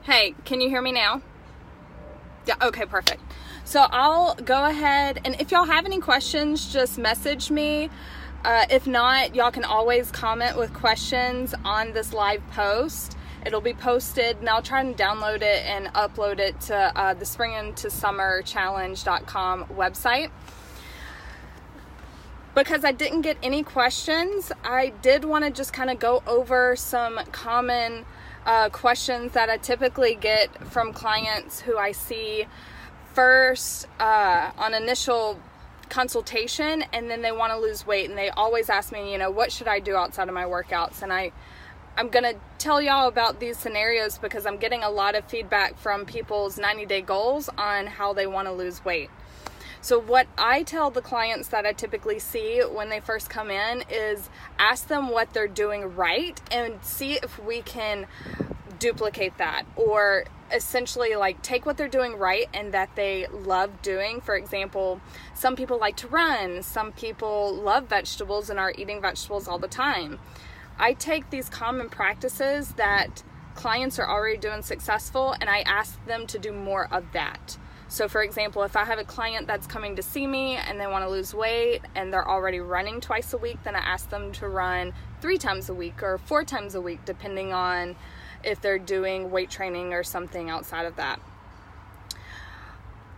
Hey, can you hear me now? Yeah, okay, perfect. So I'll go ahead, and if y'all have any questions, just message me. If not, y'all can always comment with questions on this live post. It'll be posted, and I'll try and download it and upload it to the springintosummerchallenge.com website. Because I didn't get any questions, I did want to just kind of go over some common questions that I typically get from clients who I see first on initial consultation, and then they want to lose weight, and they always ask me, what should I do outside of my workouts? And I'm going to tell y'all about these scenarios because I'm getting a lot of feedback from people's 90-day goals on how they want to lose weight. So what I tell the clients that I typically see when they first come in is ask them what they're doing right and see if we can duplicate that, or essentially take what they're doing right and that they love doing. For example, some people like to run, some people love vegetables and are eating vegetables all the time. I take these common practices that clients are already doing successful and I ask them to do more of that. So for example, if I have a client that's coming to see me and they want to lose weight and they're already running twice a week, then I ask them to run 3 times a week or 4 times a week, depending on if they're doing weight training or something outside of that.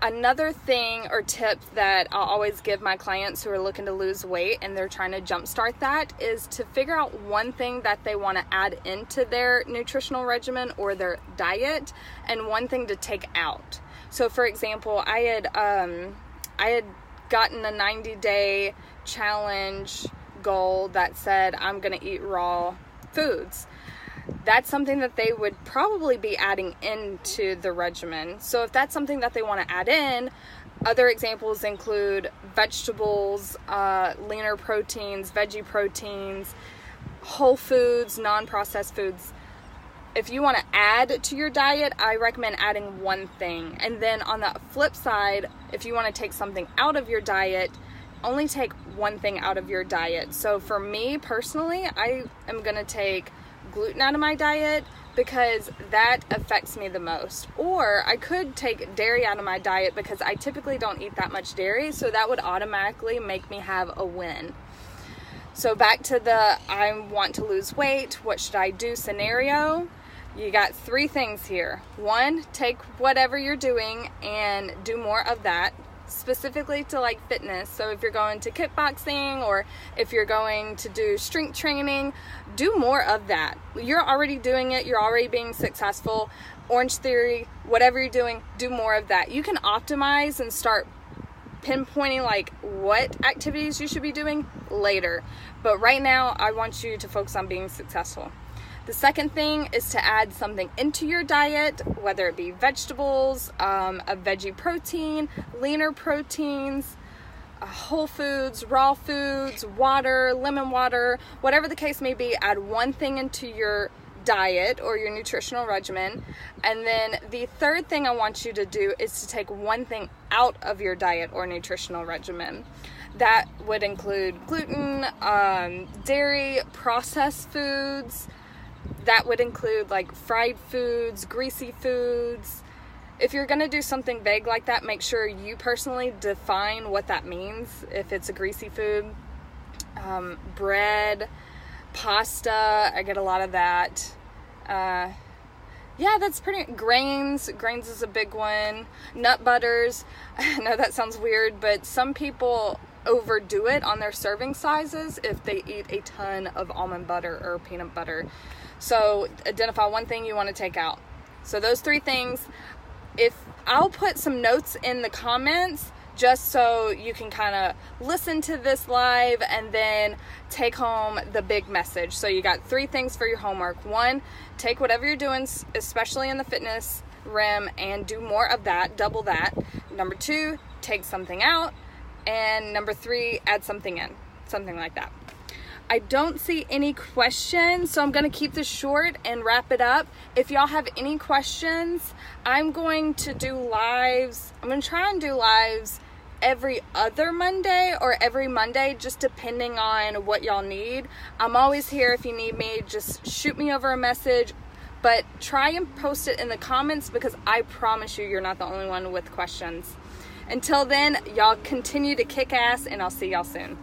Another thing or tip that I'll always give my clients who are looking to lose weight and they're trying to jumpstart that is to figure out one thing that they want to add into their nutritional regimen or their diet and one thing to take out. So for example, I had gotten a 90-day challenge goal that said I'm going to eat raw foods. That's something that they would probably be adding into the regimen. So if that's something that they want to add in, other examples include vegetables, leaner proteins, veggie proteins, whole foods, non-processed foods. If you want to add to your diet, I recommend adding one thing. And then on the flip side, if you want to take something out of your diet, only take one thing out of your diet. So for me personally, I am going to take gluten out of my diet because that affects me the most. Or I could take dairy out of my diet because I typically don't eat that much dairy, so that would automatically make me have a win. So back to the I want to lose weight, what should I do scenario. You got 3 things here. 1, take whatever you're doing and do more of that, specifically to fitness. So if you're going to kickboxing or if you're going to do strength training, do more of that. You're already doing it. You're already being successful. Orange Theory, whatever you're doing, do more of that. You can optimize and start pinpointing what activities you should be doing later. But right now, I want you to focus on being successful. The second thing is to add something into your diet, whether it be vegetables, a veggie protein, leaner proteins, whole foods, raw foods, water, lemon water, whatever the case may be. Add one thing into your diet or your nutritional regimen. And then the third thing I want you to do is to take one thing out of your diet or nutritional regimen. That would include gluten, dairy, processed foods. That would include fried foods, greasy foods. If you're going to do something vague like that, make sure you personally define what that means. If it's a greasy food, bread, pasta, I get a lot of that. Yeah, that's pretty, grains is a big one. Nut butters, I know that sounds weird, but some people overdo it on their serving sizes if they eat a ton of almond butter or peanut butter. So identify one thing you want to take out. So those 3 things, if I'll put some notes in the comments just so you can kind of listen to this live and then take home the big message. So you got 3 things for your homework. 1, take whatever you're doing, especially in the fitness realm, and do more of that, double that. Number 2, take something out. And number 3, add something in, something like that. I don't see any questions, so I'm going to keep this short and wrap it up. If y'all have any questions, I'm going to do lives. I'm going to try and do lives every other Monday or every Monday, just depending on what y'all need. I'm always here if you need me. Just shoot me over a message But try and post it in the comments, because I promise you're not the only one with questions. Until then, y'all continue to kick ass, and I'll see y'all soon.